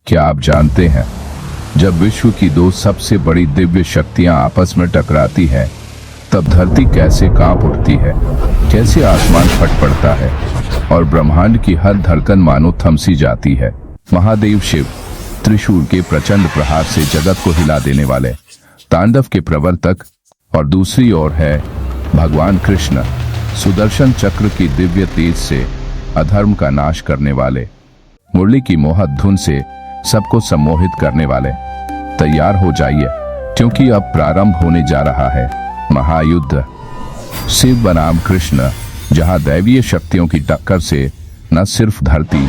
क्या आप जानते हैं, जब विश्व की दो सबसे बड़ी दिव्य शक्तियां आपस में टकराती हैं, तब धरती कैसे कांप उठती है, कैसे आसमान फट पड़ता है और ब्रह्मांड की हर धड़कन मानो थम सी जाती है। महादेव शिव त्रिशूल के प्रचंड प्रहार से जगत को हिला देने वाले तांडव के प्रवर्तक, और दूसरी ओर है भगवान कृष्ण सुदर्शन चक्र की दिव्य तेज से अधर्म का नाश करने वाले, मुरली की मोहक धुन से सबको सम्मोहित करने वाले। तैयार हो जाइए, क्योंकि अब प्रारंभ होने जा रहा है महायुद्ध। शिव बनाम कृष्ण, जहां दैवीय शक्तियों की टक्कर से न सिर्फ धरती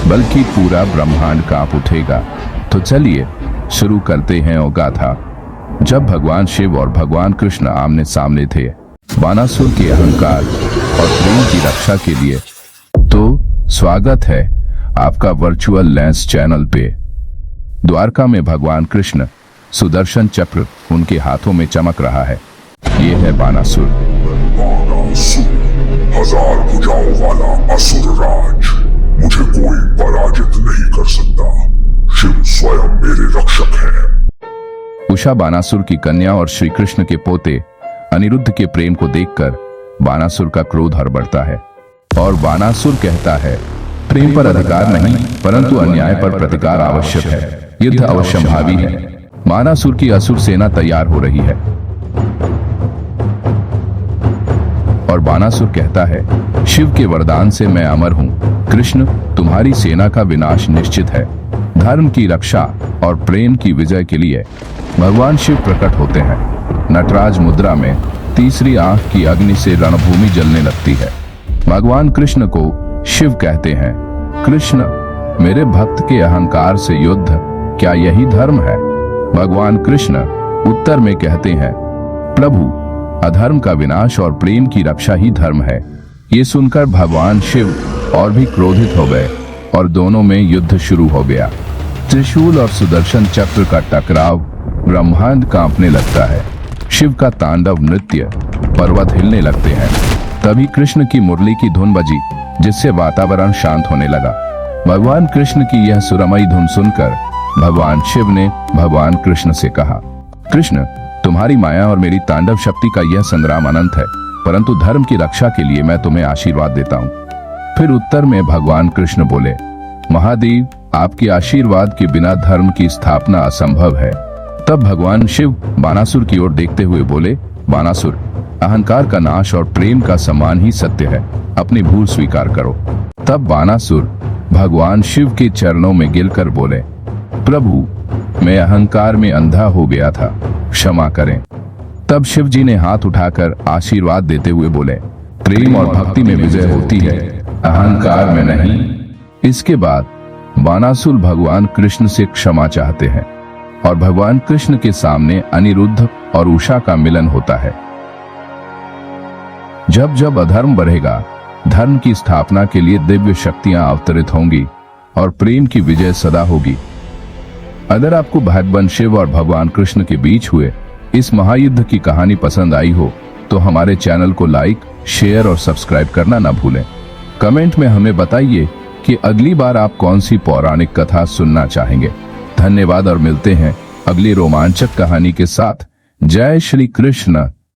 बल्कि पूरा ब्रह्मांड कांप उठेगा। तो चलिए शुरू करते हैं वो गाथा। जब भगवान शिव और भगवान कृष्ण आमने सामने थे बानासुर के अहंकार और प्रेम की रक्षा के लिए, तो स्वागत है आपका वर्चुअल लेंस चैनल पे। द्वारका में भगवान कृष्ण सुदर्शन चक्र उनके हाथों में चमक रहा है। ये है बानासुर। हजार भुजाओं वाला असुर राज, मुझे कोई पराजित नहीं कर सकता। शिव स्वयं मेरे रक्षक हैं। उषा बानासुर की कन्या और श्री कृष्ण के पोते अनिरुद्ध के प्रेम को देखकर बानासुर का क्रोध और बढ़ता है, और बानासुर कहता है, प्रेम पर अधिकार नहीं, परंतु अन्याय पर प्रतिकार आवश्यक है। युद्ध अवश्यंभावी है। बानासुर की असुर सेना तैयार हो रही है, और बानासुर कहता है, शिव के वरदान से मैं अमर हूँ। कृष्ण, तुम्हारी सेना का विनाश निश्चित है। धर्म की रक्षा और प्रेम की विजय के लिए भगवान शिव प्रकट होते हैं। नटराज मुद्रा में तीसरी आंख की अग्नि से रणभूमि जलने लगती है। भगवान कृष्ण को शिव कहते हैं, कृष्ण, मेरे भक्त के अहंकार से युद्ध, क्या यही धर्म है? भगवान कृष्ण उत्तर में कहते हैं, प्रभु, अधर्म का विनाश और प्रेम की रक्षा ही धर्म है। ये सुनकर भगवान शिव और भी क्रोधित हो गए और दोनों में युद्ध शुरू हो गया। त्रिशूल और सुदर्शन चक्र का टकराव, ब्रह्मांड कांपने लगता है। शिव का तांडव नृत्य, पर्वत हिलने लगते हैं। तभी कृष्ण की मुरली की धुन बजी, जिससे वातावरण शांत होने लगा। भगवान कृष्ण की यह सुरमई धुन सुनकर भगवान शिव ने भगवान कृष्ण से कहा, कृष्ण, तुम्हारी माया और मेरी तांडव शक्ति का यह संग्राम अनंत है, परंतु धर्म की रक्षा के लिए मैं तुम्हें आशीर्वाद देता हूँ। फिर उत्तर में भगवान कृष्ण बोले, महादेव, आपके आशीर्वाद के बिना धर्म की स्थापना असंभव है। तब भगवान शिव बानासुर की ओर देखते हुए बोले, बानासुर, अहंकार का नाश और प्रेम का सम्मान ही सत्य है। अपनी भूल स्वीकार करो। तब बानासुर भगवान शिव के चरणों में गिरकर बोले, प्रभु, मैं अहंकार में अंधा हो गया था, क्षमा करें। तब शिव जी ने हाथ उठाकर आशीर्वाद देते हुए बोले, प्रेम और भक्ति में विजय होती है, अहंकार में नहीं। इसके बाद बानासुर भगवान कृष्ण से क्षमा चाहते हैं, और भगवान कृष्ण के सामने अनिरुद्ध और उषा का मिलन होता है। जब जब अधर्म बढ़ेगा, धर्म की स्थापना के लिए दिव्य शक्तियां अवतरित होंगी और प्रेम की विजय सदा होगी। अगर आपको भगवान शिव और भगवान कृष्ण के बीच हुए इस महायुद्ध की कहानी पसंद आई हो, तो हमारे चैनल को लाइक, शेयर और सब्सक्राइब करना ना भूलें। कमेंट में हमें बताइए कि अगली बार आप कौन सी पौराणिक कथा सुनना चाहेंगे। धन्यवाद और मिलते हैं अगली रोमांचक कहानी के साथ। जय श्री कृष्ण।